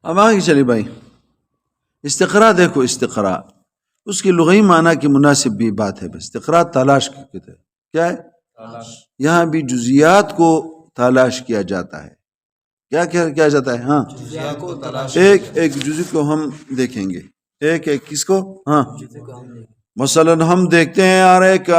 اب آگے چلی بھائی، استقراء دیکھو، استقراء اس کی لغوی معنی کی مناسب بھی بات ہے. بس استقراء تلاش کی کہتے ہیں. کیا ہے؟ یہاں بھی جزیات کو تلاش کیا جاتا ہے. کیا کیا جاتا ہے؟ ہاں، ایک ایک جزی کو ہم دیکھیں گے، ایک ایک کس کو؟ ہاں، مثلا ہم دیکھتے ہیں یار ایک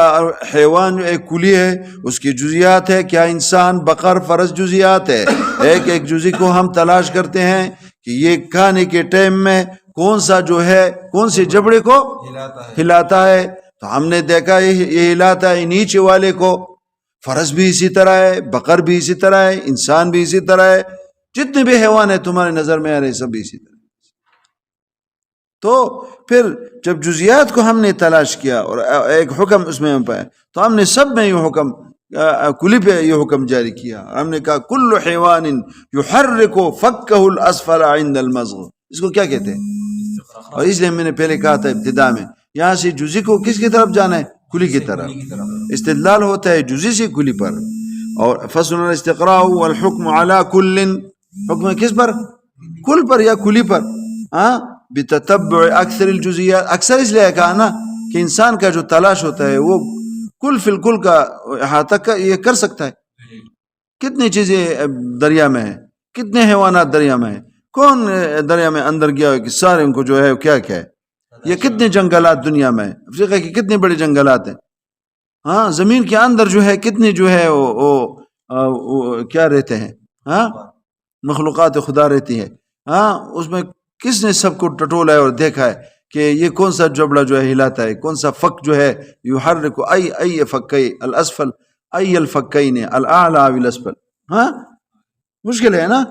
حیوان ایک کلی ہے، اس کی جزیات ہے. کیا انسان، بقر، فرس جزیات ہے. ایک ایک جزی کو ہم تلاش کرتے ہیں کہ یہ کھانے کے ٹائم میں کون سا جو ہے، کون سے جبڑے کو ہلاتا ہے. تو ہم نے دیکھا یہ ہلاتا ہے نیچے والے کو. فرس بھی اسی طرح ہے، بقر بھی اسی طرح ہے، انسان بھی اسی طرح ہے. جتنے بھی حیوان ہیں تمہارے نظر میں آ رہے سب اسی طرح. تو پھر جب جزیات کو ہم نے تلاش کیا اور ایک حکم اس میں پایا، تو ہم نے سب میں یہ حکم، کلی پہ یہ حکم جاری کیا. ہم نے کہا کل حیوان یحرک فکہ الاسفل عند المضغ. اس کو کیا کہتے ہیں؟ اور اس لیے میں نے پہلے کہا تھا ابتدا میں، یہاں سے جزی کو کس کی طرف جانا ہے؟ کلی کی طرف. استدلال ہوتا ہے جزی سے کلی پر. اور فصل الاستقراء والحکم علی کل، حکم کس پر؟ کل پر یا کلی پر. ہاں، بتتبع اکثر الجزیات. اکثر اس لیے کہا نا کہ انسان کا جو تلاش ہوتا ہے وہ کل فی الکل کا احاطہ یہ کر سکتا ہے. کتنی چیزیں دریا میں ہیں، کتنے حیوانات دریا میں ہیں. کون دریا میں اندر گیا ہے کہ سارے ان کو جو ہے کیا کیا ہے. یہ کتنے جنگلات دنیا میں ہیں، افریقہ کے کتنے بڑے جنگلات ہیں. ہاں، زمین کے اندر جو ہے کتنے جو ہے وہ کیا رہتے ہیں. ہاں، مخلوقات خدا رہتی ہے. ہاں، اس میں کس نے سب کو ٹٹولا ہے اور دیکھا ہے کہ یہ کون سا جبڑا جو ہے ہلاتا ہے، کون سا فک جو ہے یحرک ای فکئی الاسفل ای الفکین الاعلی او الاسفل. ہاں، مشکل ہے نا.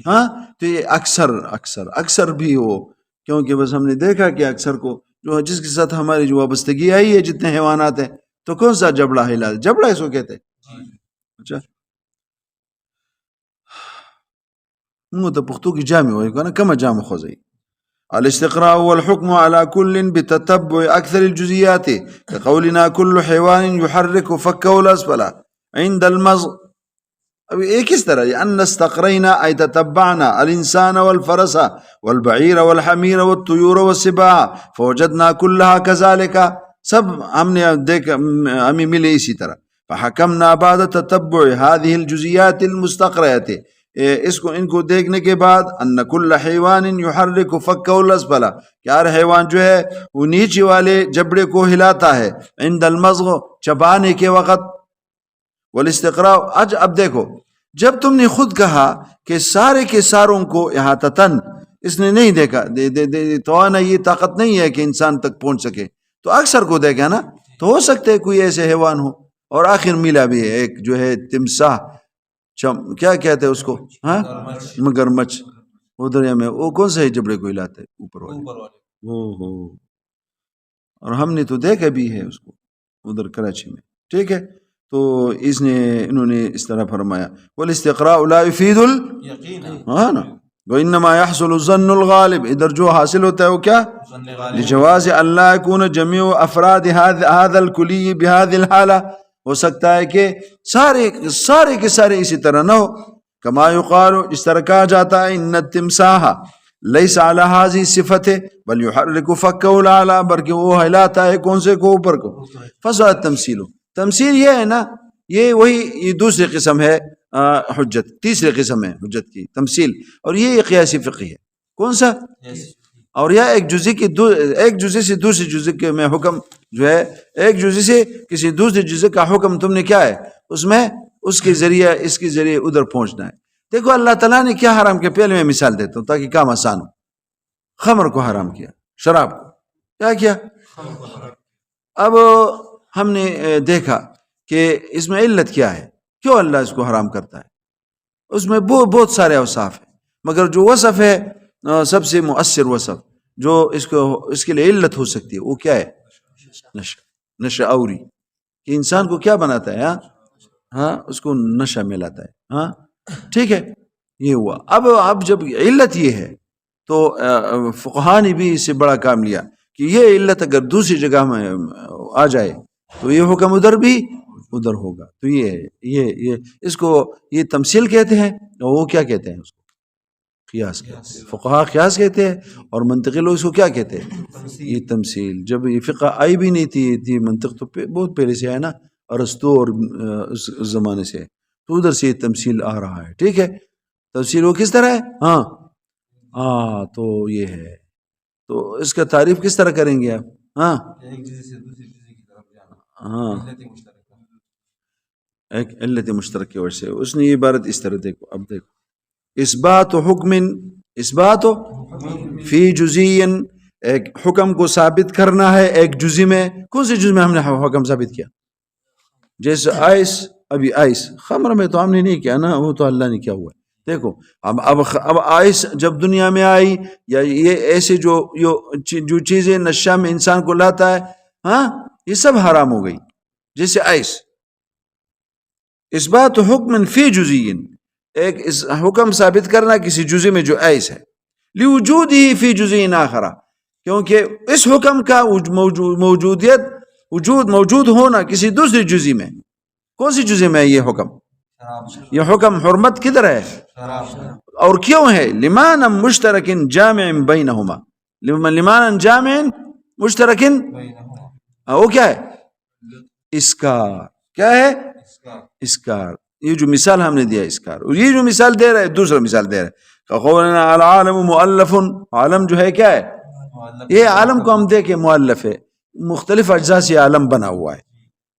ہاں، تو یہ اکثر بھی ہو، کیونکہ بس ہم نے دیکھا کہ اکثر کو جو جس کے ساتھ ہماری جو وابستگی آئی ہے جتنے حیوانات ہیں، تو کون سا جبڑا ہلاتا؟ جبڑا اس کو کہتے ہیں. اچھا، مو ته پښتو کې جامع وایي کنه، کومه جامع خوځي. الاستقراء والحكم على كل بتتبع اكثر الجزئيات كقولنا كل حيوان يحرك فكه الاسفل عند المضغ. اب ایک اس طرح ان استقرينا اي تتبعنا الانسان والفرس والبعير والحمير والطيور والسباع فوجدنا كلها كذلك. سب ہم نے دیکھا، ہمیں ملے اسی طرح. فحكمنا بعد تتبع هذه الجزئيات المستقرئة، اس کو ان کو دیکھنے کے بعد، ان کل حیوان یحرک فکہ الاسفل، کہ ہر حیوان جو ہے وہ نیچے والے جبڑے کو ہلاتا ہے، عند المضغ، چبانے کے وقت. والاستقراء، اب دیکھو، جب تم نے خود کہا کہ سارے کے ساروں کو احاطتاً اس نے نہیں دیکھا، توانہ یہ طاقت نہیں ہے کہ انسان تک پہنچ سکے، تو اکثر کو دیکھا نا. تو ہو سکتا ہے کوئی ایسے حیوان ہو. اور آخر ملا بھی ہے ایک جو ہے تمساح، کیا کہتے ہیں اس کو؟ ہاں، مگرمچھ. وہ دریا میں وہ کون سا جبڑے کو ہلاتا ہے؟ اوپر والے. اور ہم نے تو دیکھا بھی ہے اس کو ادھر کراچی میں. ٹھیک ہے، تو اس نے انہوں نے اس طرح فرمایا والاستقراء لا يفيد ہاں نا، وانما يحصل الظن الغالب. ادھر جو حاصل ہوتا ہے وہ کیا؟ لجواز اللہ يكون جميع افراد هذا الكلي بهذه الحالة. ہو سکتا ہے کہ سارے کے سارے اسی طرح نہ ہو. کما یقال، اس طرح کہا جاتا ہے، ان التمساح لیس علی هذه صفت بل یحرک فکہ الاعلی، بلکہ وہ ہلاتا ہے کون سے کو؟ اوپر کو. فصل التمثیل، تمثیل یہ ہے نا، یہ وہی یہ دوسری قسم ہے حجت، تیسری قسم ہے حجت کی تمثیل. اور یہ قیاسی فقہ ہے. کون سا؟ اور یہ ایک جزء سے دوسری جزء کے میں حکم جو ہے، ایک جزء سے کسی دوسری جزء کا حکم تم نے کیا ہے اس میں، اس کے ذریعے اس کے ذریعے ادھر پہنچنا ہے. دیکھو اللہ تعالیٰ نے کیا حرام کیا، پہلے میں مثال دیتا ہوں تاکہ کام آسان ہو. خمر کو حرام کیا، شراب کو کیا کیا. اب ہم نے دیکھا کہ اس میں علت کیا ہے، کیوں اللہ اس کو حرام کرتا ہے. اس میں بہت سارے اوصاف ہیں، مگر جو وصف ہے سب سے مؤثر وصف جو اس کے لیے علت ہو سکتی ہے وہ کیا ہے؟ نشہ آوری، کہ انسان کو کیا بناتا ہے. ہاں، اس کو نشہ میں لاتا ہے. ہاں، ٹھیک ہے، یہ ہوا. اب جب علت یہ ہے تو فقہا نے بھی اس سے بڑا کام لیا کہ یہ علت اگر دوسری جگہ میں آ جائے تو یہ حکم ادھر بھی ادھر ہوگا. تو یہ اس کو یہ تمثیل کہتے ہیں. اور وہ کیا کہتے ہیں اس کو؟ قیاس کہتے ہیں، فقہا قیاس کہتے ہیں، اور منطقی لوگ اس کو کیا کہتے ہیں؟ یہ تمثیل. جب یہ فقہ آئی بھی نہیں تھی منطق تو بہت پہلے سے ہے نا، ارسطو اور اس زمانے سے، تو ادھر سے یہ تمثیل آ رہا ہے. ٹھیک ہے، تمثیل وہ کس طرح ہے؟ ہاں تو یہ ہے. تو اس کا تعریف کس طرح کریں گے آپ؟ ایک علت مشترک کی وجہ سے اس نے یہ عبارت اس طرح دیکھو. اب دیکھو، اثبات فی جزین، ایک حکم کو ثابت کرنا ہے ایک جزی میں. کون سے جزی میں ہم نے حکم ثابت کیا؟ جیسے آئس، ابھی آئس خمر میں تو ہم نے نہیں کیا نا، وہ تو اللہ نے کیا ہوا ہے. دیکھو اب آئس جب دنیا میں آئی، یا یہ ایسے جو چیزیں نشہ میں انسان کو لاتا ہے، یہ سب حرام ہو گئی. جیسے آئس، اثبات حکم فی جزین، ایک حکم ثابت کرنا کسی جزی میں جو آئس ہے، لوجودہ فی جزین آخرہ، کیونکہ اس حکم کا موجود ہونا کسی دوسری جزی میں. کون سی جزی میں ہے یہ حکم؟ یہ حکم حرمت کدھر ہے اور کیوں ہے؟ لمانا مشترک جامع بینہما، لمانا جامع مشترک، وہ کیا ہے؟ اسکار. کیا ہے؟ اسکار. یہ جو مثال ہم نے دیا اسکار، اور یہ جو مثال دے رہا ہے دوسرا مثال دے رہا ہے. قولنا العالم مؤلف، عالم جو ہے کیا ہے؟ یہ عالم کو ہم دیکھیں مؤلف ہے، مختلف اجزاء سے عالم بنا ہوا ہے.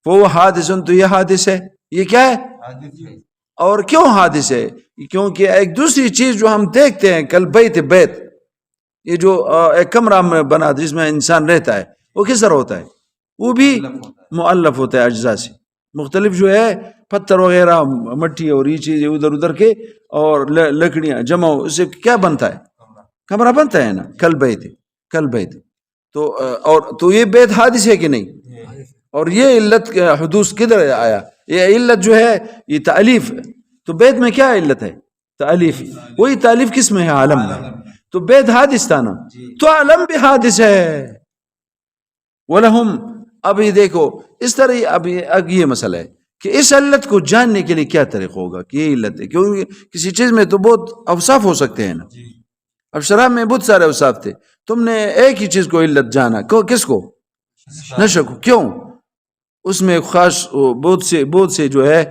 وہ حادث، تو یہ حادث ہے. یہ کیا ہے؟ اور کیوں حادث ہے؟ کیونکہ ایک دوسری چیز جو ہم دیکھتے ہیں، کل بیت، یہ جو ایک کمرہ میں بنا جس میں انسان رہتا ہے، وہ کس طرح ہوتا ہے؟ وہ بھی مؤلف ہوتا ہے اجزاء سے مختلف، جو ہے پتھر وغیرہ، مٹی اور یہ چیزیں ادھر کے، اور لکڑیاں جمع، اس سے کیا بنتا ہے؟ کمرہ بنتا ہے نا. کل بیت تو یہ بیت حادث ہے کہ نہیں؟ اور یہ علت حدوث کدھر آیا؟ یہ علت جو ہے یہ تالیف ہے. تو بیت میں کیا علت ہے؟ تالیف. وہی تالیف کس میں ہے؟ عالم میں. تو بیت حادث تھا نا، تو عالم بھی حادث ہے. وَلَهُمْ، اب یہ دیکھو اس طرح. اب یہ مسئلہ ہے کہ اس علت کو جاننے کے لیے کیا طریقہ ہوگا کہ یہ علت ہے. کیونکہ کسی چیز میں تو بہت اوصاف ہو سکتے ہیں نا. اب شراب میں بہت سارے اوصاف تھے، تم نے ایک ہی چیز کو علت جانا، کس کو؟ نشہ کو. کیوں؟ اس میں خاص بہت سے جو ہے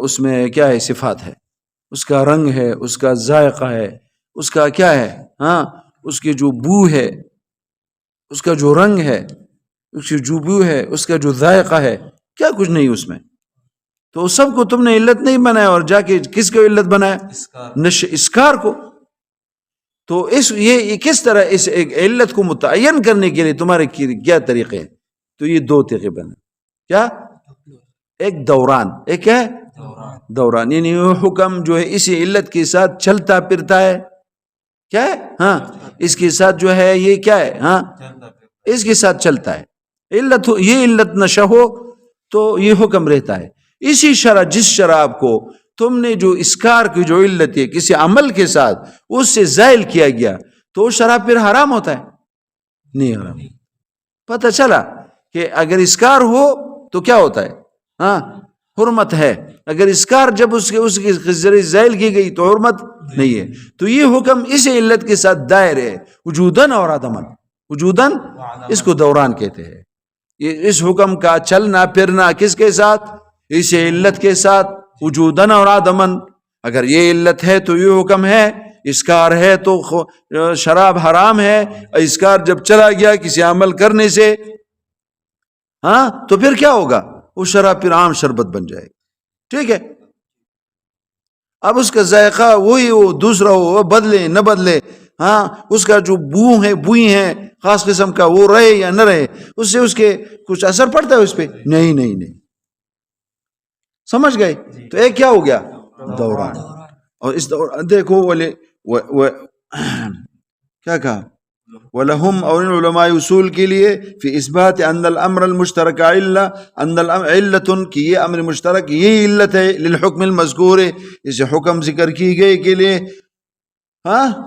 اس میں کیا ہے؟ صفات ہے، اس کا رنگ ہے، اس کا ذائقہ ہے، اس کا کیا ہے، اس کی جو بو ہے، اس کا جو رنگ ہے، اس کی جو بو ہے، اس کا جو ذائقہ ہے، کیا کچھ نہیں اس میں. تو سب کو تم نے علت نہیں بنایا، اور جا کے کس کو علت بنایا؟ اسکار کو. تو یہ کس طرح اس ایک علت کو متعین کرنے کے لیے تمہارے کیا طریقے ہیں؟ تو یہ دو طریقے بنے. کیا؟ ایک دوران، ایک ہے دوران، یعنی وہ حکم جو ہے اسی علت کے ساتھ چلتا پھرتا ہے. کیا ہے؟ اس کے ساتھ جو ہے یہ کیا ہے؟ اس کے ساتھ چلتا ہے. علت یہ علت نشہ ہو تو یہ حکم رہتا ہے. اسی شرح، جس شراب کو تم نے جو اسکار کی جو علت ہے کسی عمل کے ساتھ اس سے زائل کیا گیا، تو شراب پھر حرام ہوتا ہے؟ نہیں حرام. پتہ چلا کہ اگر اسکار ہو تو کیا ہوتا ہے؟ حرمت ہے. اگر اسکار جب اس کے ذریعے زائل کی گئی تو حرمت نہیں ہے. تو یہ حکم اس علت کے ساتھ دائر ہے، وجوداً اور عدماً. وجوداً اس کو دوران کہتے ہیں. یہ اس حکم کا چلنا پھرنا کس کے ساتھ؟ اس علت کے ساتھ، وجوداً اور عدماً. اگر یہ علت ہے تو یہ حکم ہے. اسکار ہے تو شراب حرام ہے. اسکار جب چلا گیا کسی عمل کرنے سے، تو پھر کیا ہوگا؟ وہ شراب پھر عام شربت بن جائے گا. ٹھیک ہے. اب اس کا ذائقہ وہی ہو، دوسرا ہو، بدلے نہ بدلے، اس کا جو بوئی ہیں خاص قسم کا، وہ رہے یا نہ رہے، اس سے اس کے کچھ اثر پڑتا ہے اس پہ؟ نہیں. سمجھ گئے؟ تو ایک کیا ہو گیا؟ دوران. اور اس دوران دیکھو کیا کہا؟ وَلَهُمْ، اور ان علماء اصول کے لیے، فی اثبات ان الامر المشترک علت، کہ یہ امر مشترک یہ علت ہے، للحکم المذکور، اسے حکم ذکر کی گئے کے لیے.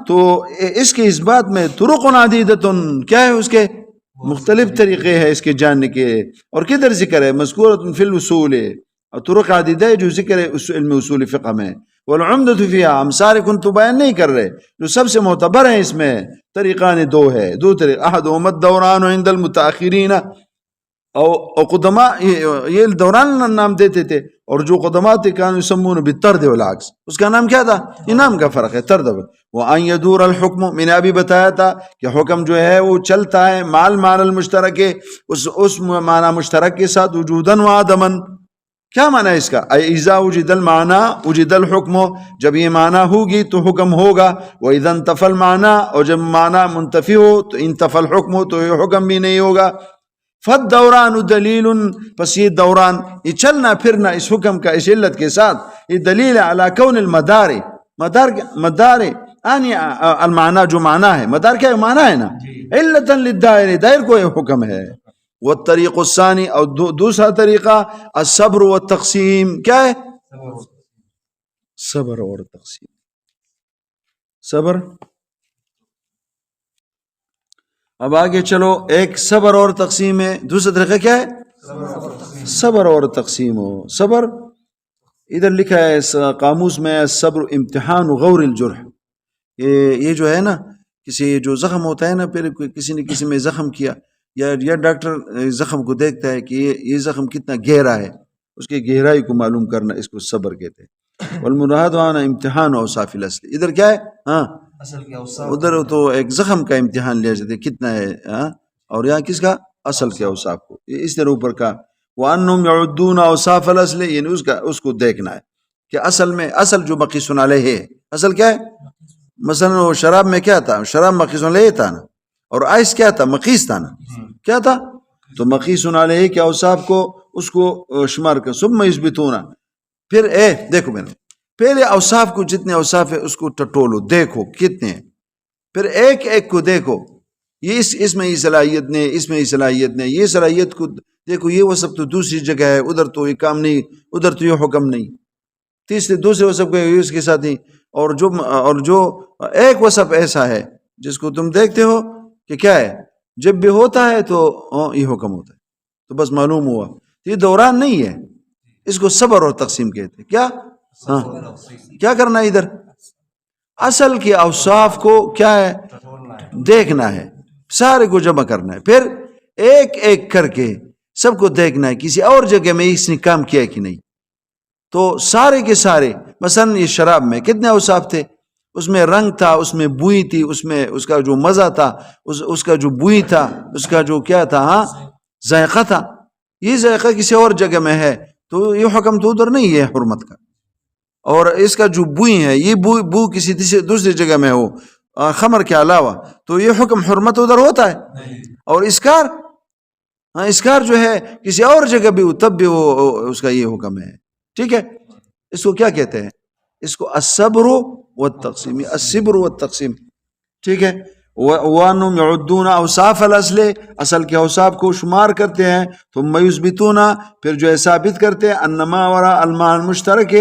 تو اس کے اثبات میں طرق عدیدۃ، کیا ہے؟ اس کے مختلف طریقے ہیں اس کے جاننے کے. اور کدھر ذکر ہے؟ مذکورۃ فی الاصول، اور طرق عدیدہ جو ذکر ہے علم اصول فقہ میں. والعمدۃ فیہا، ہم سارے کن تو بیان نہیں کر رہے، جو سب سے معتبر ہیں اس میں طریقان دو ہے، دو طریقہ، احدہما الدوران عند المتاخرین، او قدماء یہ دوران نام دیتے تھے، اور جو قدماء تھے کانوا یسمون بالطرد والعکس، اس کا نام کیا تھا؟ یہ نام کا فرق ہے، طرد۔ وان یدور الحکم، میں نے ابھی بتایا تھا کہ حکم جو ہے وہ چلتا ہے مال معنی المشترک، اس معنی مشترک کے ساتھ، وجوداً و عدماً۔ کیا معنی ہے اس کا؟ اذا وجد المعنی وجد الحکم، جب یہ معنی ہوگی تو حکم ہوگا، واذا انتفى المعنی، اور جب معنی منتفی ہو تو انتفى الحکم، تو یہ حکم بھی نہیں ہوگا۔ فالدوران دلیل، پس یہ دوران، یہ چلنا پھرنا اس حکم کا اس علت کے ساتھ، یہ دلیل ہے علی کون المدار، مدار یعنی المعنی، جو معنی ہے، مدار کیا ہے؟ معنی ہے نا، علتا للدائر، دائر کو یہ حکم ہے۔ والطریق الثانی، اور دوسرا طریقہ، الصبر والتقسیم، کیا ہے؟ صبر اور تقسیم، صبر۔ اب آگے چلو، ایک صبر اور تقسیم ہے، دوسرا طریقہ کیا ہے؟ صبر اور تقسیم ہو۔ صبر ادھر لکھا ہے قاموس میں، صبر امتحان غور الجرح، یہ جو ہے نا، کسی جو زخم ہوتا ہے نا، پہلے کسی نے کسی میں زخم کیا، یا ڈاکٹر زخم کو دیکھتا ہے کہ یہ زخم کتنا گہرا ہے، اس کی گہرائی کو معلوم کرنا، اس کو صبر کہتے ہیں۔ والمراد وانا امتحان اوصاف الاصل، ادھر کیا ہے؟ ہاں، ادھر تو ایک زخم کا امتحان لیا جاتا ہے کتنا ہے، اور یہاں کس کا؟ اصل کے اوصاف کو، اس طرح اوپر کا وانہم یعدون اوصاف الاصل، یعنی اس کو دیکھنا ہے کہ اصل میں، اصل جو مقیس علیہ ہے، اصل کیا ہے؟ مثلا وہ شراب میں کیا تھا؟ شراب مقیس علیہ تھا نا، اور آئس کیا تھا؟ مقیس تھا نا، کیا تھا؟ تو مقیس علیہ کے اوصاف کو، اس کو شمار کر، ثم یثبتون، پھر دیکھو میں نے پہلے اوصاف کو، جتنے اوصاف ہے اس کو ٹٹولو، دیکھو کتنے ہیں، پھر ایک ایک کو دیکھو، یہ اس میں یہ صلاحیت نہیں، اس میں یہ صلاحیت نہیں، یہ صلاحیت کو دیکھو، یہ وصف تو دوسری جگہ ہے، ادھر تو یہ کام نہیں، ادھر تو یہ حکم نہیں، تیسرے دوسرے وصف کو اس کے ساتھ ہی، اور جو ایک وصف ایسا ہے جس کو تم دیکھتے ہو کہ کیا ہے، جب بھی ہوتا ہے تو یہ حکم ہوتا ہے، تو بس معلوم ہوا یہ دوران نہیں ہے، اس کو صبر اور تقسیم کہتے ہیں۔ کیا؟ ہاں، کیا کرنا ہے ادھر؟ اصل کے اوصاف کو کیا ہے؟ دیکھنا ہے، سارے کو جمع کرنا ہے، پھر ایک ایک کر کے سب کو دیکھنا ہے کسی اور جگہ میں اس نے کام کیا کہ نہیں۔ تو سارے کے سارے، مثلا یہ شراب میں کتنے اوصاف تھے؟ اس میں رنگ تھا، اس میں بوئی تھی، اس میں اس کا جو مزہ تھا، اس کا جو بوئی تھا، اس کا جو کیا تھا، ہاں، ذائقہ تھا، یہ ذائقہ کسی اور جگہ میں ہے تو یہ حکم تو ادھر نہیں ہے حرمت کا، اور اس کا جو بوئی ہے، یہ بو کسی دوسری جگہ میں ہو خمر کے علاوہ، تو یہ حکم حرمت ادھر ہوتا ہے۔ اور اسکار، ہاں، اسکار جو ہے کسی اور جگہ بھی ہو تب بھی وہ اس کا یہ حکم ہے، ٹھیک ہے۔ اس کو کیا کہتے ہیں؟ اس کو الصبر والتقسیم، الصبر والتقسیم، ٹھیک ہے۔ وانہم یعدون اوصاف الاصل، اصل کے اوصاف کو شمار کرتے ہیں، ثم یثبتون، پھر جو ہے ثابت کرتے ہیں، انما وراء المعنی المشترک،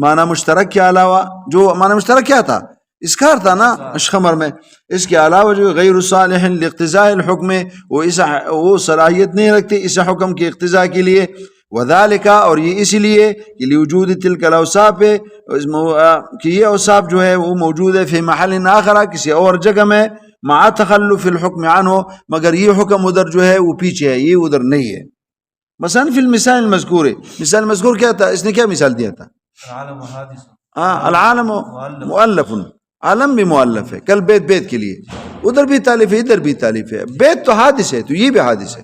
معنی مشترک کے علاوہ، جو معنی مشترک کیا تھا؟ اسکار تھا نا اشخمر میں، اس کے علاوہ جو غیر صالح لاقتضاء الحکم، وہ صلاحیت نہیں رکھتے اس حکم کے اقتضاء کے لیے، وذالک، اور یہ اس لیے کہ لوجود تلک الاوصاف، کہ یہ اوصاف جو ہے وہ موجود ہے فی محل آخر، کسی اور جگہ میں، مع تخلف الحکم عنہ، مگر یہ حکم ادھر جو ہے وہ پیچھے ہے، یہ ادھر نہیں ہے۔ مثلا فی المثال المذکور، مثال مذکور کیا تھا؟ اس نے کیا مثال دیا تھا؟ العالم مؤلف، عالم بھی مؤلف ہے، کل بیت کے لیے، ادھر بھی تالیف ہے، ادھر بھی تالیف ہے، بیت تو حادث ہے، تو یہ بھی حادث ہے۔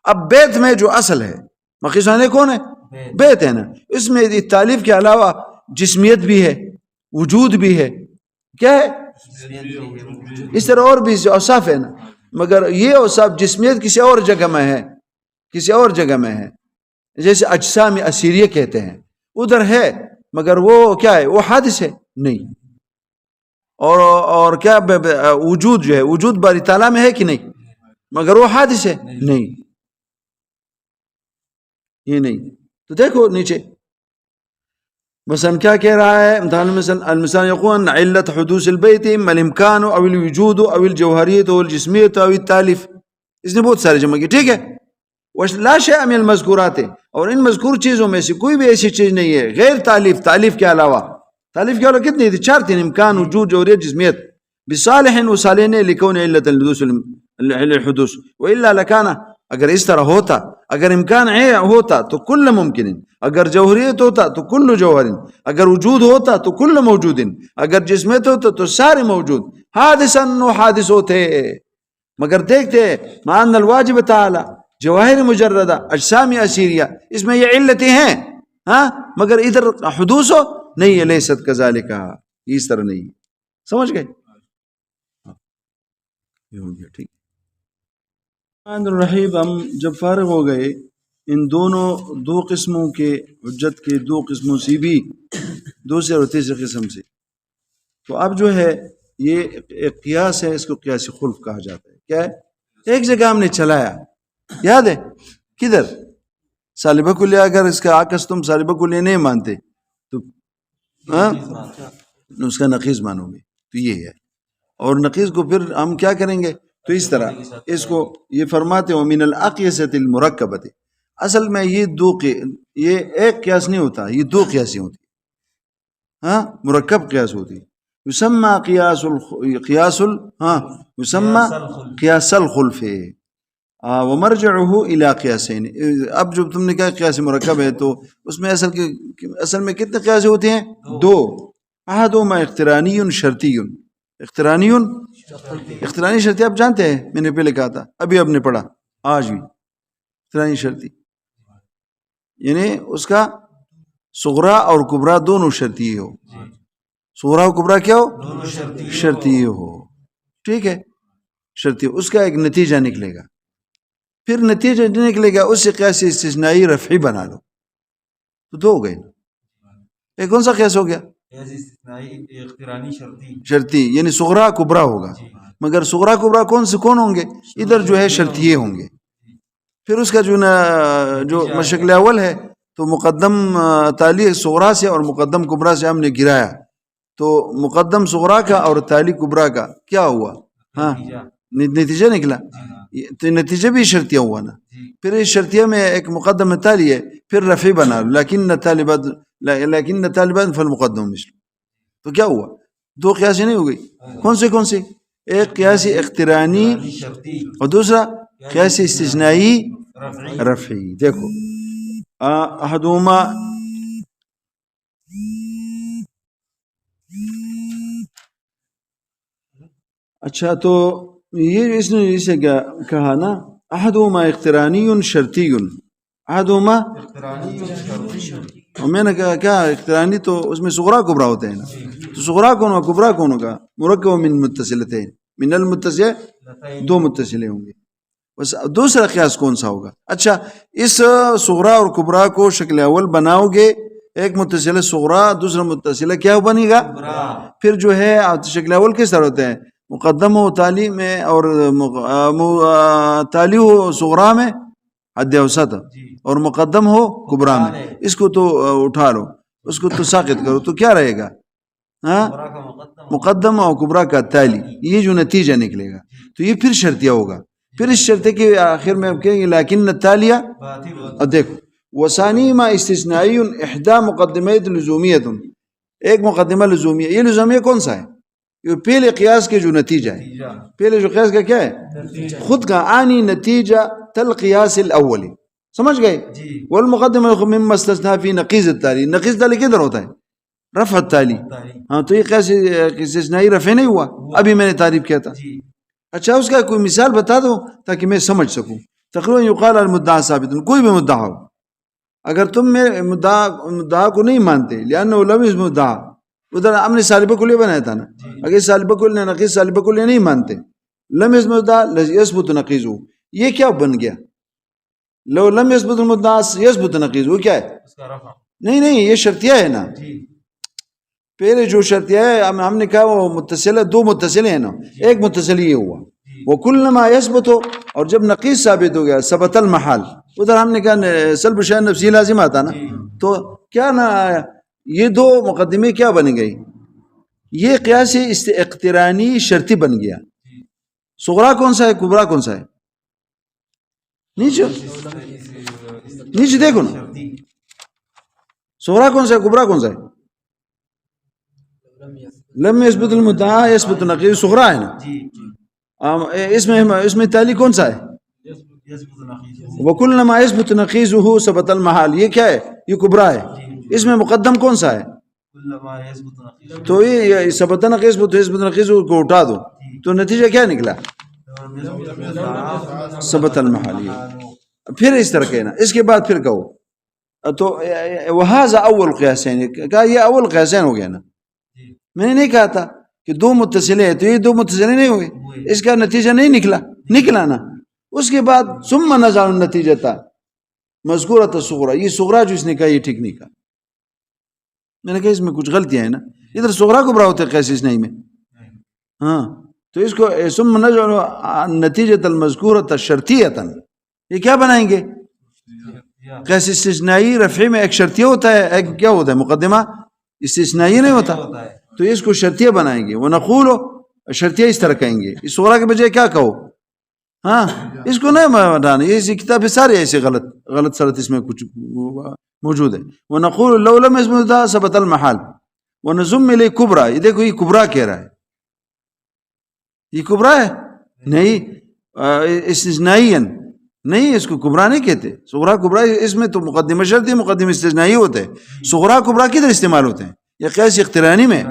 اب بیت میں جو اصل ہے، مقیس علیہ کون ہے؟ بیت ہے نا، اس میں تالیف کے علاوہ جسمیت بھی ہے، وجود بھی ہے، کیا ہے؟ اس طرح اور بھی اوصاف ہے نا، مگر یہ اوصاف جسمیت کسی اور جگہ میں ہے، کسی اور جگہ میں ہے، جیسے اجسام اسیریہ کہتے ہیں، ادھر ہے مگر وہ کیا ہے؟ وہ حادث ہے نہیں۔ اور کیا وجود جو ہے، وجود باری تعالیٰ میں ہے کہ نہیں، مگر وہ حادث ہے نہیں، یہ نہیں۔ تو دیکھو نیچے مثلا کیا کہہ رہا ہے، مثلا یقول علت حدوث البیت اما الامکان او الوجود او الجوہریت او الجسمیت او التالیف، اس نے بہت سارے جمع کی، ٹھیک ہے۔ لا شیء من المذکورات، اور ان مذکور چیزوں میں سے کوئی بھی ایسی چیز نہیں ہے غیر تالیف، تالیف کے علاوہ، تعلیف کیا کتنی تھی؟ 4 تھی، امکان، وجود، جوہریت، جسمیت. بصالح وصالح نے لکون علت الحدوث والا لکانا. اگر اس طرح ہوتا، اگر امکان ہوتا تو کل ممکن، اگر جوہریت ہوتا تو کل جوہر، اگر وجود ہوتا تو کل موجود، اگر جسمیت ہوتا تو سارے موجود. حادثا و حادث ہوتے. مگر دیکھتے مع ان الواجب تعالی جواہر مجردہ اجسام اسیریہ، اس میں یہ علتیں ہیں ہاں، مگر ادھر حدوث ہو نہیں ہے. لیست کذالک، اس طرح نہیں. سمجھ گئے؟ یہ ہو گیا ٹھیک. الرحمن الرحیم. ہم جب فارغ ہو گئے ان دونوں 2 قسموں کے، حجت کے 2 قسموں سے بھی، دوسرے اور تیسرے قسم سے، تو اب جو ہے یہ ایک قیاس ہے، اس کو قیاس خلف کہا جاتا ہے. کیا ہے؟ ایک جگہ ہم نے چلایا، یاد ہے کدھر؟ سالبہ کلیہ. اگر اس کا عکس تم سالبہ کلیہ نہیں مانتے تو اس کا نقیض مانو گے، تو یہ ہے. اور نقیض کو پھر ہم کیا کریں گے؟ تو اس طرح اس کو یہ فرماتے ہیں ومن الاقیسۃ المرکبۃ. اصل میں یہ ایک قیاس نہیں ہوتا، یہ 2 قیاسیں ہوتی، ہاں، مرکب قیاس ہوتی. یسمى قیاس الخلف ومرجعه الى قیاسین. اب جب تم نے کہا قیاس مرکب ہے تو اس میں اصل میں کتنے قیاس ہوتے ہیں؟ 2. احدهما اقترانی شرطی. اقترانی شرطی آپ جانتے ہیں، میں نے پہلے کہا تھا، ابھی آپ نے پڑھا آج بھی. اقترانی شرطی یعنی اس کا صغرا اور کبرا دونوں شرطی ہو. صغرا و کبرا کیا ہو؟ شرطی ہو. ٹھیک ہے، شرطی. اس کا ایک نتیجہ نکلے گا، پھر نتیجہ نکلے گا اس سے قیاس استثنائی رفعی بنا لو، تو 2 ہو گئے. ایک کون سا قیاس ہو گیا؟ شرطی یعنی صغرا کبرا ہوگا. مگر صغرا کبرا کون ہوں گے؟ ادھر جو ہے شرطیے ہوں گے. پھر اس کا جو مشکل اول ہے تو مقدم تالی صغرا سے اور مقدم کبرا سے ہم نے گرایا، تو مقدم صغرا کا اور تالی کبرا کا کیا ہوا؟ ہاں، نتیجہ نکلا. تو نتیجہ بھی شرطیہ ہوا نا. پھر اس شرطیہ میں ایک مقدم تالی ہے، پھر رفعی بنا لو، لیکن طالبان فالمقدم مثل. تو کیا ہوا؟ 2 قیاسی نہیں ہو گئی. کون سے؟ ایک قیاسی اقترانی اور دوسرا قیاسی استثنائی رفعی. دیکھو احدہما اچھا، تو یہ اس نے اسے کیا کہا نا، احدہما اقترانی شرطی. احدہما، اور میں نے کہا کیا اقترانی تو اس میں صغرا کبرا ہوتے ہیں نا، تو صغرا کون ہوگا کبرا کون ہوگا؟ مرکب من متصلتین، من المتصل 2 متصلے ہوں گے. بس دوسرا قیاس کون سا ہوگا؟ اچھا، اس صغرا اور کبرا کو شکل اول بناؤ گے، ایک متصل صغرا دوسرا متصل کیا بنے گا؟ پھر جو ہے شکل اول کس طرح ہوتے ہیں؟ مقدم ہو تالی میں اور تالی ہو صغرا میں حد اوسط، اور مقدم ہو کبرا میں. اس کو تو اٹھا لو، اس کو تو ساقط کرو، تو کیا رہے گا؟ ہاں، مقدم اور کبرا کا تالی. یہ جو نتیجہ نکلے گا تو یہ پھر شرطیہ ہوگا. پھر اس شرطے کے آخر میں کہیں گے لیکن التالیہ. دیکھو وثانی ما استثنائی احدى مقدمات لزومیت، ایک مقدمہ لزومیہ. یہ لزومیہ کون سا ہے؟ یہ پہلے قیاس کے جو نتیجہ ہے، پہلے جو قیاس کا کیا ہے؟ خود کا آنی نتیجہ تلقیاس الاولی. سمجھ گئے؟ والمقدمہ مما استثنى فی نقیض التالی. نقیض تالی کدھر ہوتا ہے؟ رفع التالی. ہاں، تو یہ قیاس استثنائی رفع نہیں ہوا، ابھی میں نے تعریف کیا تھا. اچھا، اس کا کوئی مثال بتا دو تاکہ میں سمجھ سکوں. تقریباً یقال المدعا ثابت، کوئی بھی مدعا ہو، اگر تم میرے مدعا کو نہیں مانتے لأنه لم يثبت مدعا، ادھر ہم نے سالبہ کلیہ بنایا تھا نا، اگر سالبہ کلیہ نقیض سالبہ کلیہ نہیں مانتے، لم يثبت مدعا يثبت نقیض. یہ کیا بن گیا؟ لو لم يثبت المدعا يثبت نقیض، وہ کیا ہے؟ نہیں، یہ شرطیہ ہے نا. پہلے جو شرطیہ ہے ہم نے کہا وہ متصل، 2 متصل ہیں نا، ایک متصل یہ ہوا. وہ کلما یثبت، اور جب نقیض ثابت ہو گیا ثبت المحال، ادھر ہم نے کہا سلب شیء نفسی لازم آتا نا. تو کیا نا یہ 2 مقدمے کیا بن گئی؟ یہ قیاس اقترانی شرطی بن گیا. صغرا کون سا ہے کبرا کون سا ہے؟ نیچے دیکھو نا، صغرا کون سا ہے کبرا کون سا ہے؟ لم يثبت المدعا يثبت نقيض صغرا ہے نا. اس میں تعلیق کون سا ہے؟ وَكُلَّمَا يَثْبُتُ نَقِيضُهُ ثَبَتَ الْمَحَالِ. یہ کیا ہے؟ یہ کبرا ہے. اس میں مقدم کون سا ہے؟ تو یہ ثبت نقیض کو اٹھا دو تو نتیجہ کیا نکلا؟ ثبت المحال. پھر اس طرح کہنا. اس کے بعد پھر کہو تو وَهَذَا أَوَّلُ قِيَاسَيْنِ. کہا یہ اول قیاسین ہو گیا نا. میں نے نہیں کہا تھا کہ دو متصلے ہیں تو یہ دو متصلے نہیں ہوئے. اس کا نتیجہ نہیں نکلا نا. اس کے بعد ثم نزع النتیجہ مذکورۃ الصغرى. یہ صغرا جو اس نے کہا یہ ٹھیک نہیں کہا. میں نے کہا اس میں کچھ غلطیاں ہیں نا. ادھر صغرا کبرا ہوتے قیاس استثنائی میں. ہاں تو اس کو ثم نزع النتیجۃ المذکورۃ شرطیۃ. یہ کیا بنائیں گے؟ قیاس استثنائی رفعی میں ایک شرطیہ ہوتا ہے, ایک کیا ہوتا ہے مقدمہ استثنائی نہیں ہوتا. تو اس کو شرطیہ بنائیں گے. ونقول شرطیہ اس طرح کہیں گے. اس صغرا کے بجائے کیا کہو؟ ہاں اس کو نہیں بتانا. یہ کتاب سارے ایسے غلط سرت اس میں کچھ موجود ہے. ونقول لو لم يثبت ثبت المحال ونضم الیہ کبرا. یہ دیکھو یہ کبرا کہہ رہا ہے. یہ کبرا ہے نہیں استثنائی نہیں. اس کو کبرا نہیں کہتے. صغرا کبرا اس میں تو مقدمہ شرطی مقدمہ استثنائی ہوتے ہیں. صغرا کبرا کدھر استعمال ہوتے ہیں؟ یہ قیاس اقترانی میں.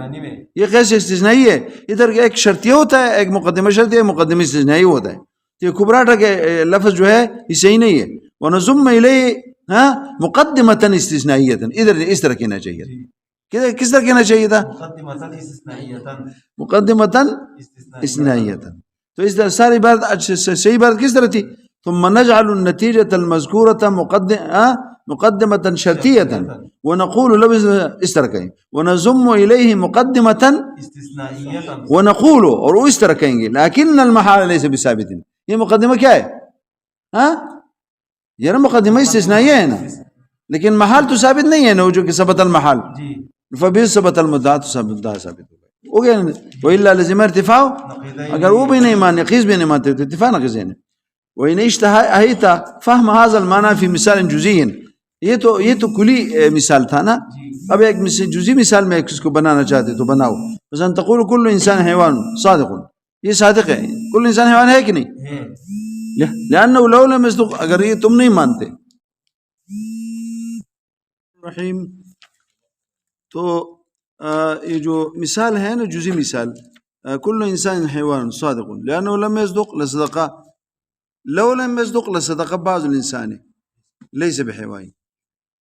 یہ قیاس استثنائی ہے. ادھر ایک شرطیہ ہوتا ہے, ایک مقدمہ شرطی ہے, مقدمہ استثنائی ہوتا ہے. تو یہ کبرا کے لفظ جو ہے یہ صحیح نہیں ہے. ونضم الیہ مقدمۃ استثنائیۃ. ادھر اس طرح کہنا چاہیے. کس طرح کہنا چاہیے تھا؟ مقدمۃ استثنائیۃ. تو اس طرح ساری بات صحیح بات کس طرح تھی؟ ثم نجعل النتیجۃ المذکورۃ مقدمۃ شرطیۃ ونقول لو اس طرح کہیں ونضم الیہ مقدمۃ ونقول اور اس طرح کہیں گے لیکن المحال لیس بثابت. یہ مقدمہ کیا ہے؟ ہاں یہ نا مقدمہ استثنائیہ ہے نا, لیکن محال تو ثابت نہیں ہے نا. جو کہ ثبت المحال فبه ثبت المدعا تو ثابت ہو گیا. والا لازم ارتفاع. اگر وہ بھی نہیں مان نقیض بھی نہیں مانتے تو ارتفاع نقیض ہے. وإن اشتهيت فهم هذا المعنى في مثال جزئی. یہ تو کلی مثال تھا نا. اب ایک جزئی مثال میں اس کو بنانا چاہتے تو بناؤ. مثلا تقول كل انسان حیوان صادق. یہ صادق ہے. کل انسان حیوان ہے کہ نہیں؟ لأنه لو لم يصدق. اگر یہ تم نہیں مانتے رحیم تو یہ جو مثال ہے نا جزئی مثال کل انسان حیوان صادق لأنه لم يصدق لصدق. لو لم يصدق لصدق بعض الانسان ليس بحيوان.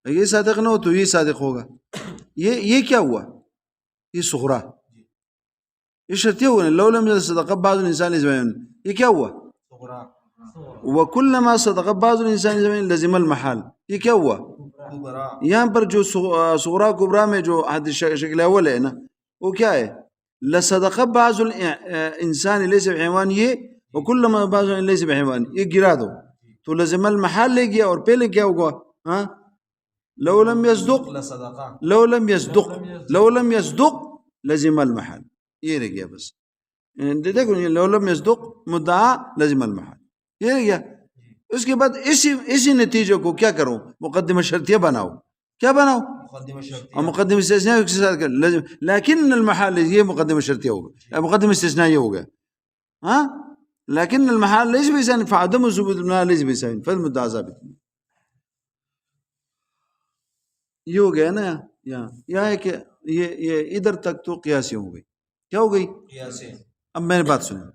یہ صادق نہ ہو تو یہ صادق ہوگا. یہ کیا ہوا؟ یہ صغرا. یہ شرطیہ ہوا. لو لم يصدق صدق بعض الانسان ليس بحيوان. یہ کیا ہوا؟ وكلما صدق بعض الانسان لزم المحال. یہ کیا ہوا؟ یہاں پر جو صغرا کبرا میں جو شکل اول ہے نا وہ کیا ہے؟ لصدق بعض الانسان ليس بحيوان. یہ وكلما بعض ليس بحيوان یہ گرا دو تو لزم المحال لے گیا. اور پہلے کیا ہوگا؟ ہاں لو لم يصدق لو لم يصدق لزم المحال. یہ رہ گیا بس. دیکھو لو لم يصدق مدعا لزم المحال یہ رہ گیا. اس کے بعد اسی نتیجے کو کیا کرو؟ مقدمہ شرطیہ بناؤ. کیا بناؤ؟ مقدمہ استثنائیہ کے ساتھ لیکن المحال. یہ مقدمہ شرطیہ ہوگا, مقدمہ استثنائیہ ہو گیا. ہاں لیکن المحال ليس بثابت فعدم ثبوت المحال ليس بثابت فالمدعا ثابت. یہ ہو گیا نا. یہاں ہے کہ یہ ادھر تک تو قیاسی ہو گئی. کیا ہو گئی؟ قیاسی. اب میں نے بات سنیں.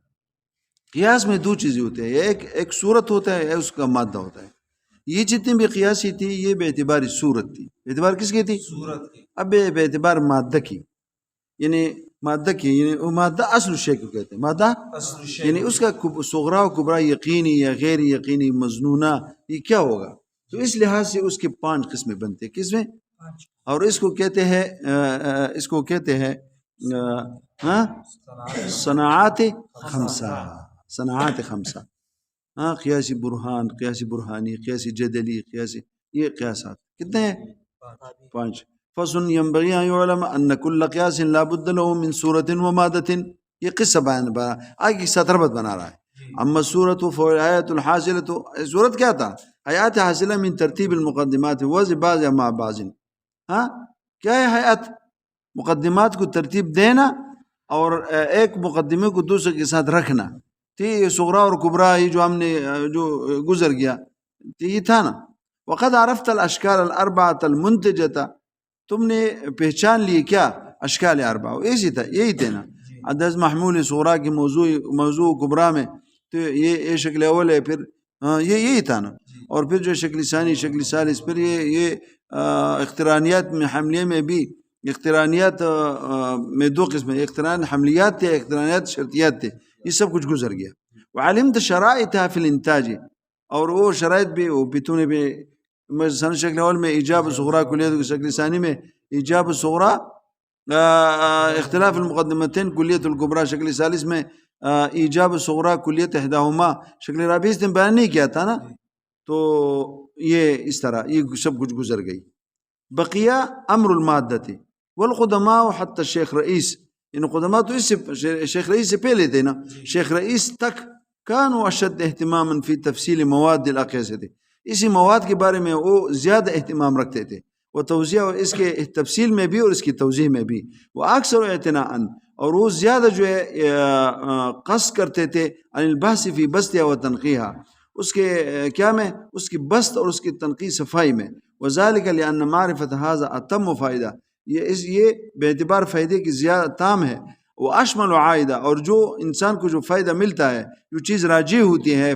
قیاس میں دو چیزیں ہوتی ہیں. ایک صورت ہوتا ہے, اس کا مادہ ہوتا ہے. یہ جتنی بھی قیاسی تھی یہ بے اعتبار صورت تھی. اعتبار کس کی تھی؟ صورت کی. اب بے اعتبار مادہ کی. یعنی مادہ کی یعنی مادہ اصل شے کو کہتے ہیں. مادہ یعنی اس کا صغرا و کبرا یقینی یا غیر یقینی مظنونہ یہ کیا ہوگا. تو اس لحاظ سے اس کے 5 قسمیں بنتے ہیں. کس میں؟ اور اس کو کہتے ہیں صناعات خمسہ. صناعات خمسہ. ہاں قیاسی برہان, قیاسی برہانی, قیاسی جدلی, قیاسی. یہ قیاسات کتنے ہیں؟ 5. فصل ينبغي أن يعلم أن كل قياس لا بد له من صورة ومادة. یہ قصہ بیان آگے سطربت بنا رہا ہے. اما الصورة فالحیات الحاصلة. صورت کیا تھا؟ حیات حاصلہ من ترتیب المقدمات وضع بعض مع بعض. ہاں کیا ہے حیات؟ مقدمات کو ترتیب دینا اور ایک مقدمے کو دوسرے کے ساتھ رکھنا، یہ صغرا اور کبرا یہ جو ہم نے جو گزر گیا یہ تھا نا. وقد عرفت الاشکال الاربعۃ المنتجۃ، تم نے پہچان لیے کیا اشکال اربعہ، ایسی تھا یہی تھے نا. عدد محمول صغرا کی موضوع کبرا میں تو یہ شکل اول ہے، پھر یہی تھا نا. اور پھر جو شکل ثانی شکل ثالث، پھر یہ اقترانیات میں حملیے میں بھی اقترانیات میں دو قسم، اقتران حملیات تھے، اقترانیات شرطیات تھے، یہ سب کچھ گزر گیا. وعلمت شرائطها فی الانتاج، اور وہ شرائط بھی وہ بتونے بھی مثلا شکل اول میں ایجاب صغرا کلیت، شکل ثانی میں ایجاب صغرا اختلاف المقدمتین کلیت الکبرى، شکل ثالث میں ایجاب صغرا کلیت احداہما. شکل رابع اس نے بیان نہیں کیا تھا نا، تو یہ اس طرح یہ سب کچھ گزر گئی. بقیہ امر المادتی والقدماء حتی الشیخ رئیس، ان قدماء تو اس سے شیخ رئیس سے پہلے تھے نا، شیخ رئیس تک کانوا اشد اہتماما فی تفصیل مواد الاقیسہ، اسی مواد کے بارے میں وہ زیادہ اہتمام رکھتے تھے، وہ توضیح اور اس کے تفصیل میں بھی اور اس کی توضیح میں بھی. وہ اکثر اعتناء، اور وہ زیادہ جو ہے قصد کرتے تھے عن البحث فی بسطها و تنقیحها، اس کے کیا میں اس کی بسط اور اس کی تنقیح صفائی میں. وذلك لأن معرفت هذا اتم فائدہ، یہ بے اعتبار فائدے کی زیادہ تام ہے. وہ اشمل و عائدہ، اور جو انسان کو جو فائدہ ملتا ہے، جو چیز راجع ہوتی ہے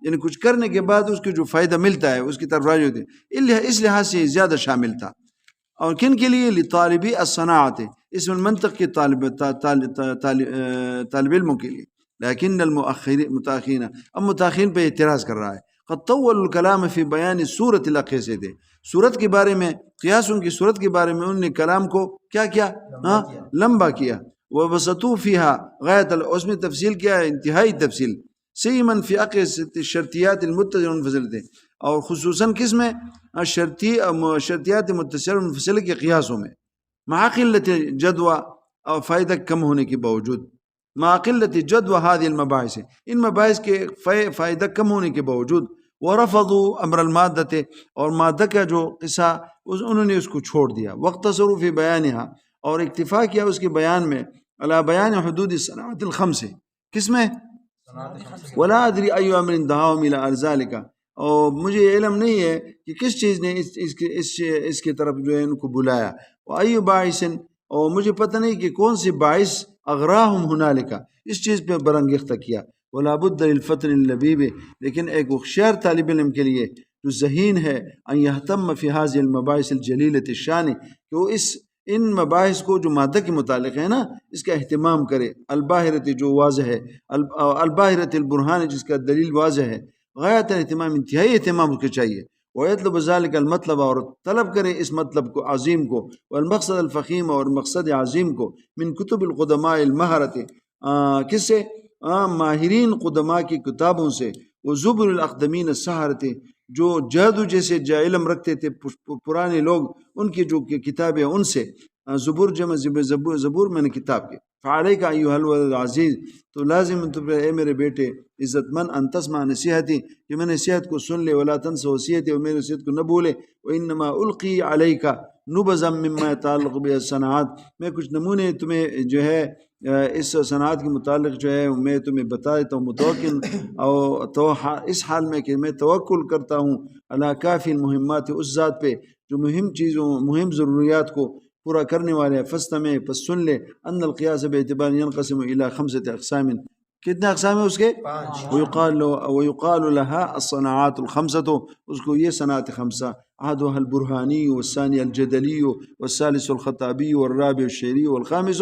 یعنی کچھ کرنے کے بعد اس کو جو فائدہ ملتا ہے اس کی طرف راجع ہوتی ہے، اس لحاظ سے زیادہ شامل تھا. اور کن کے لیے؟ لطالبی الصناعت، اسم المنطق کے طالب علموں کے لیے. لیکن المتاخرین، اب متاخرین پہ اعتراض کر رہا ہے. قد طول الکلام فی بیان صورت الاقیسہ، صورت کے بارے میں، قیاسوں کی صورت کے بارے میں انہوں نے کلام کو کیا کیا لمبا کیا. وبسطوا فیہا غایت، اس میں تفصیل کیا ہے انتہائی تفصیل. سیمن فی اقیسۃ الشرطیات المتصلۃ والمنفصلۃ، اور خصوصاً کس میں؟ شرطیات متصل منفصل کے قیاسوں میں. مع قلت جدوى، اور فائدہ کم ہونے کے باوجود، مع قلت جدوى هذه المباحث، ان مباحث کے فائدہ کم ہونے کے باوجود. ورفضوا امر المادت، اور مادہ کا جو قصہ انہوں نے اس کو چھوڑ دیا. واقتصروا فی بیانها، اور اکتفا کیا اس کے بیان میں، علی بیان حدود الصناعات الخمس، کس میں؟ ولا ادری ای امر دعاهم الى ذلك، اور مجھے علم نہیں ہے کہ کس چیز نے اس کی طرف جو ہے ان کو بلایا. وای باعث، اور مجھے پتہ نہیں کہ کون سی باعث اغراہم ہنالک، اس چیز پہ برانگیختہ کیا. ولا بد للفتن اللبیب، لیکن ایک ہوشیار طالب علم کے لیے جو ذہین ہے، ان یہتم فی هذه المباحث الجلیلۃ الشان، کہ وہ ان مباحث کو جو مادہ کے متعلق ہے نا اس کا اہتمام کرے. الباہرت، جو واضح ہے، الباہرت البرہان، جس کا دلیل واضح ہے. غایت اہتمام، انتہائی اہتمام اس کے چاہیے. ویطلب ذلك المطلب، اور طلب کرے اس مطلب کو عظیم کو. والمقصد الفخیم، اور مقصد عظیم کو. من کتب القدماء المہرت، کس سے؟ ماہرین قدماء کی کتابوں سے. وزبر الاقدمین السحرت، جو جادو جیسے علم رکھتے تھے پرانے لوگ، ان کی جو کتابیں ان سے. زبور جمع زبور میں نے کتاب کے. فعلیک ایھا الولد العزیز، تو لازم تو اے میرے بیٹے عزت من، ان تسمع نصیحتی، کہ میں نصیحت کو سن لے. ولا تنس وصیتی، اور میری نصیحت کو نہ بھولے. وانما القی علیک نبذا مما يتعلق بالصناعات، میں کچھ نمونے تمہیں جو ہے اس صنعت کے متعلق جو ہے میں تمہیں بتا دیتا ہوں. متوکل، اور اس حال میں کہ میں توکل کرتا ہوں علی کافی المہمات، اس ذات پہ جو مہم چیزوں، مہم ضروریات کو پورا کرنے والے ہیں. فاستمع، پس سن لے. ان القیاس باعتبار ينقسم الى 5 اقسام، کتنے اقسام ہیں اس کے؟ 5. ويقال لها الصناعات الخمسة، اس کو یہ صنعت خمسہ. احدها البرهاني، والثاني الجدلي، والثالث الخطابي، والرابع الشعري، والخامس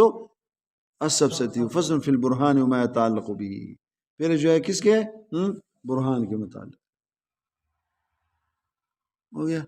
السبسطي. فصل في البرهان وما يتعلق به، پھر جو ہے کس کے؟ برہان کے متعلق. ہو گیا.